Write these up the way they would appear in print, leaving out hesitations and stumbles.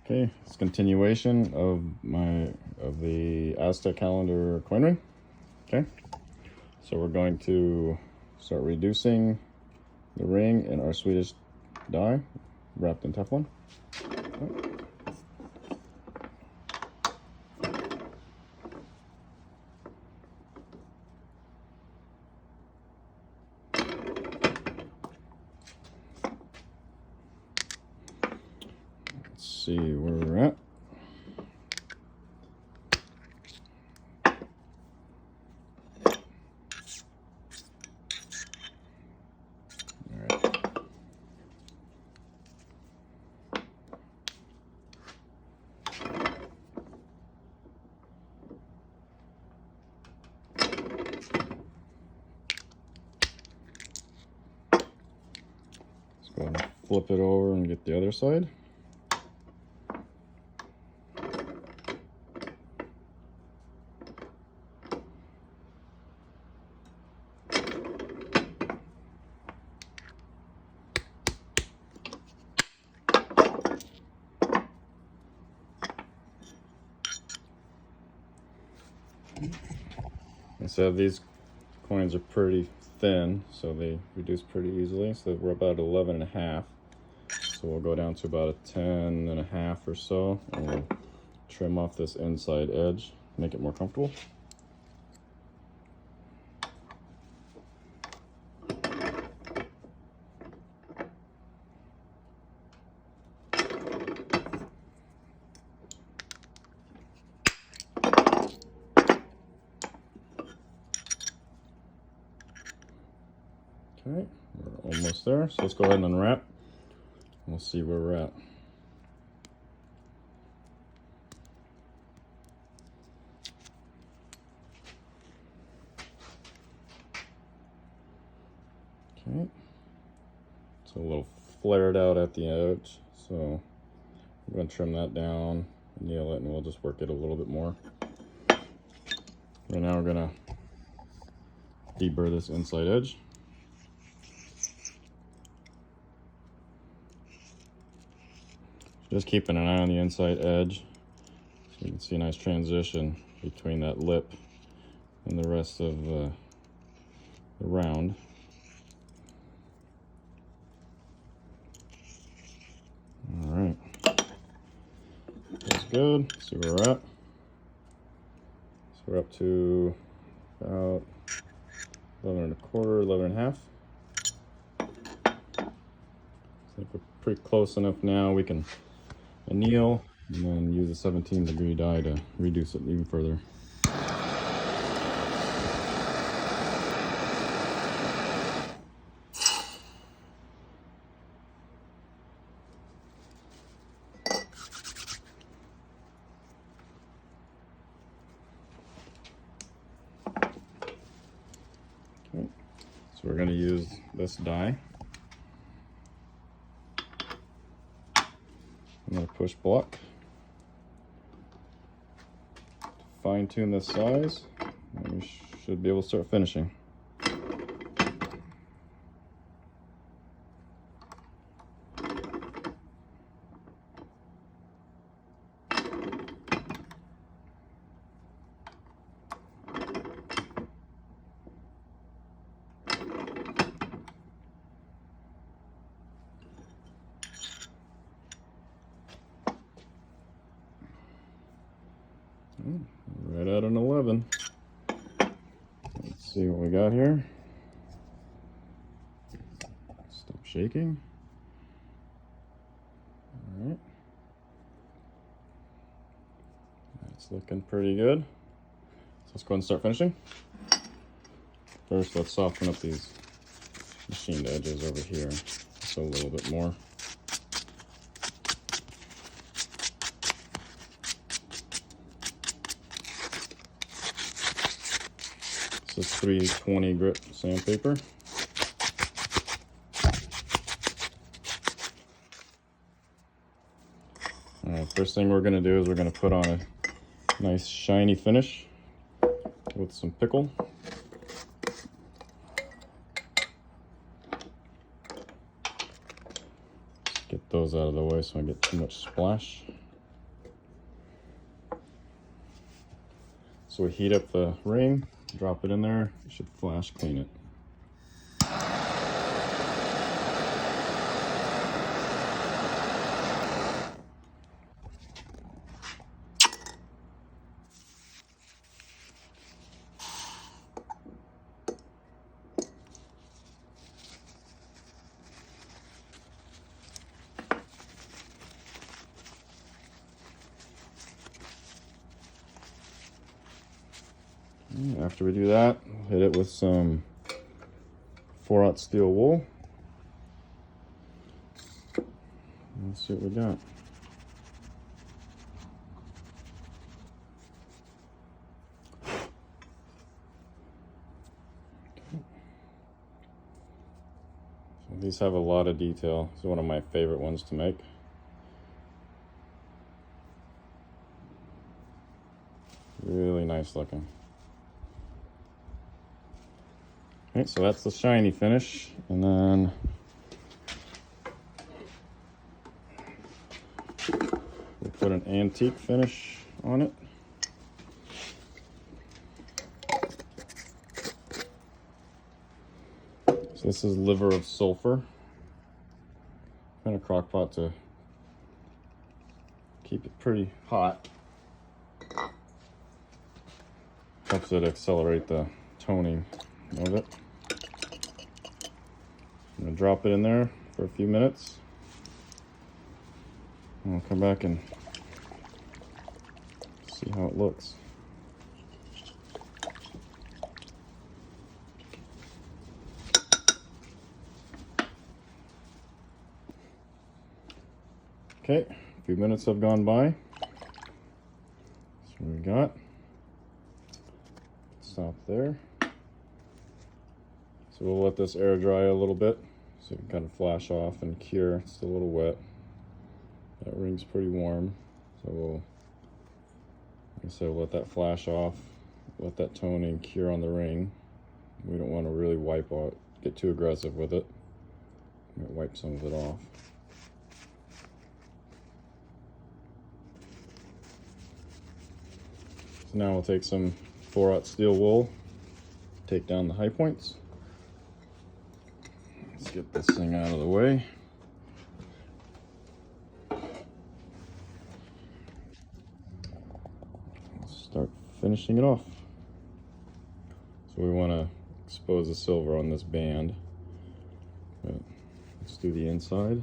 Okay, it's continuation of the Aztec calendar coin ring. Okay, so we're going to start reducing the ring in our Swedish die wrapped in Teflon. Okay. Let's see where we're at. Go ahead and flip it over and get the other side. And so these coins are pretty thin, so they reduce pretty easily. So we're about 11.5. So we'll go down to about a 10.5 or so, and we'll trim off this inside edge, make it more comfortable. Okay, we're almost there. So let's go ahead and unwrap. We'll see where we're at. Okay, it's a little flared out at the edge, so I'm going to trim that down, nail it, and we'll just work it a little bit more. Right now we're going to deburr this inside edge. Just keeping an eye on the inside edge, so you can see a nice transition between that lip and the rest of the round. All right, that's good. Let's see where we're at. So we're up to about 11.25, 11.5. I think we're pretty close enough now. We can anneal and then use a 17-degree die to reduce it even further. Okay, so we're going to use this die. I'm going to push block, fine tune this size, and we should be able to start finishing. Right at an 11. Let's see what we got here. Stop shaking. All right. That's looking pretty good. So let's go ahead and start finishing. First, let's soften up these machined edges over here just a little bit more. This is 320 grit sandpaper. All right, first thing we're going to do is we're going to put on a nice shiny finish with some pickle. Get those out of the way so I don't get too much splash. So we heat up the ring, drop it in there, it should flash clean it. After we do that, hit it with some 4/0 steel wool. Let's see what we got. So these have a lot of detail. It's one of my favorite ones to make. Really nice looking. Okay, so that's the shiny finish, and then we put an antique finish on it. So this is liver of sulfur. Kind of crock pot to keep it pretty hot. Helps it accelerate the toning of it. I'm gonna drop it in there for a few minutes. And I'll come back and see how it looks. Okay, a few minutes have gone by. That's what we got. Stop there. So we'll let this air dry a little bit so it can kind of flash off and cure. It's still a little wet. That ring's pretty warm. So we'll, like I said, we'll let that flash off, let that toning cure on the ring. We don't want to really wipe out, get too aggressive with it. Might wipe some of it off. So now we'll take some 4/0 steel wool, take down the high points. Let's get this thing out of the way. Let's start finishing it off. So we want to expose the silver on this band. But let's do the inside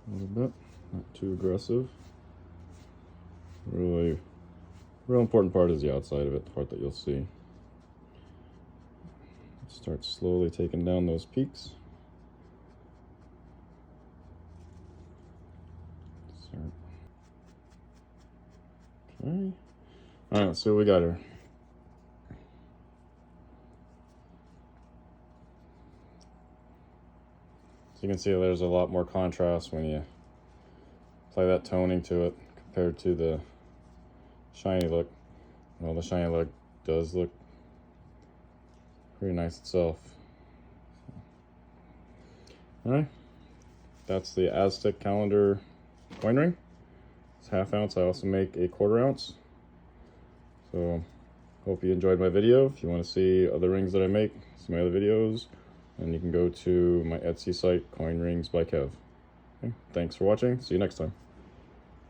a little bit, not too aggressive. Really, real important part is the outside of it, the part that you'll see. Start slowly taking down those peaks. Okay. All right, let's see what we got here. So you can see there's a lot more contrast when you apply that toning to it compared to the shiny look. Well, the shiny look does look pretty nice itself. Alright, that's the Aztec calendar coin ring. It's 1/2 ounce. I also make a 1/4 ounce. So hope you enjoyed my video. If you want to see other rings that I make, see my other videos, and you can go to my Etsy site, Coin Rings by Kev. Okay, thanks for watching. See you next time.